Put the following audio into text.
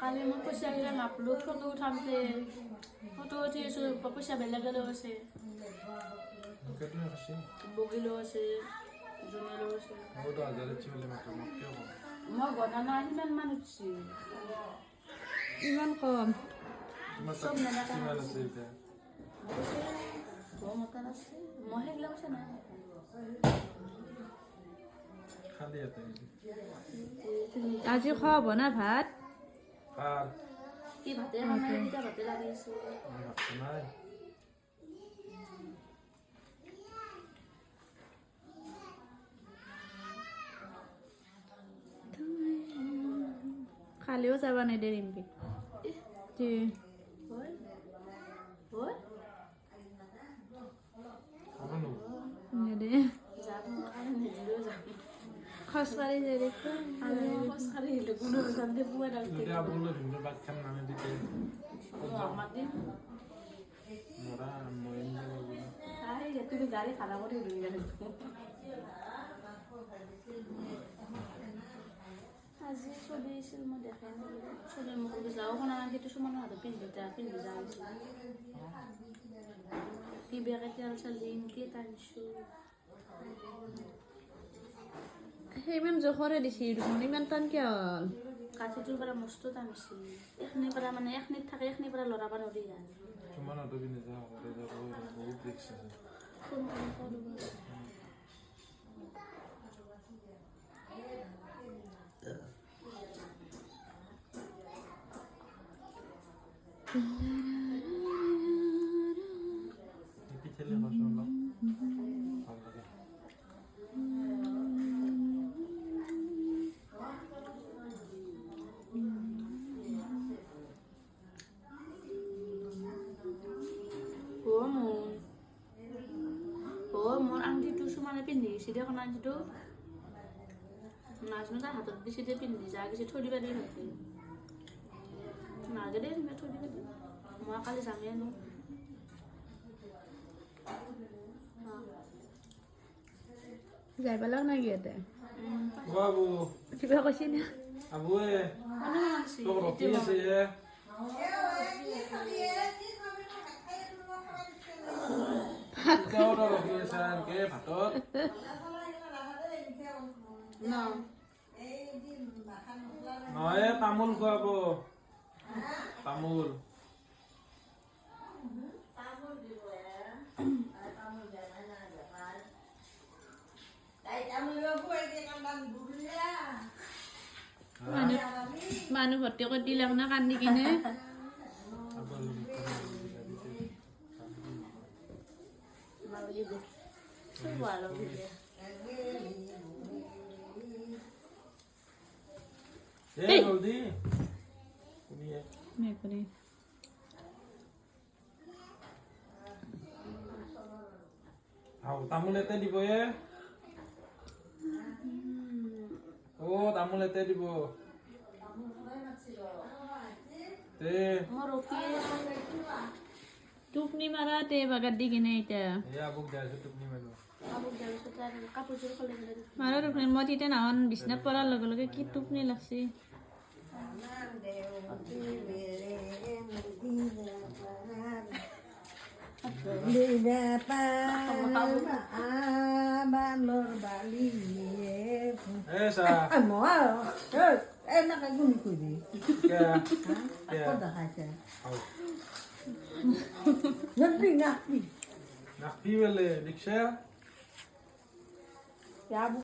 কালি মই পইচা গেলাম আপলোড ফটো উঠামতে ফটো উঠি আছোঁ পইচা বেলেগেও আছে বগিলেও আছে জোনেলেও আছে মই গণা নাই সিমান মান উঠিছে ইমান কম চব নেদেখা মই মতান আছে মই সেইগিলা পইচা নাই আজি খোৱা হ'ব না ভাত কি ভাতে বনাই এতিয়া ভাতে লাগি আছোঁ খালিও যাবা নেদে ৰিম্পী নেদে খোজকাঢ়ি যাই তুমি গাড়ী খানা কৰি আজি চলি আছিল মই দেখাই চলি মোক যাওঁ শুনা সেইটো চুমানৰ হাতত পিন্ধি যাওঁ কি বেগে তেল চেল দিম কি টানিছোঁ সেইমান জোখৰে দিছি দেখোন ইমান টান কিয় হ'ল কাঠিটোৰ পৰা মস্ত টানিছিল এইখিনিৰ পৰা মানে এইখিনিত থাকে এইখিনিৰ পৰা লৰাব নৰি যায় মোৰ আঙঠিটো চুমানে পিন্ধি গৈছে দেখোন আঙঠিটো নাজানো তাৰ হাতত দিছে দে পিন্ধি যা গৈছে থৈ দিবা দেই ভালকে নাগে দেই তুমি থৈ দিবা দেই মই কালি যামেই আনো যাই পেলাক নাই ইয়াতে বাবু কিবা কৈছি না আবুয়ে তোক ৰখি আছে কেওটা ৰখি আছে আনকে ভাতত নহয় তামোল খুৱাব তামোল মানুহ ভৰ্তি কৰি দিলাক না কান্দি কিনে জলদি মেকুৰী তামোল এতে দিব তামোল এতে দিব টোপনি মাৰা তে বাগাত দি কিনে এতিয়া মাৰা টোপনি মই তেতিয়া নাহন বিচনাত পৰাৰ লগে লগে কি টোপনি লাগছি Nakpi wele, diksha.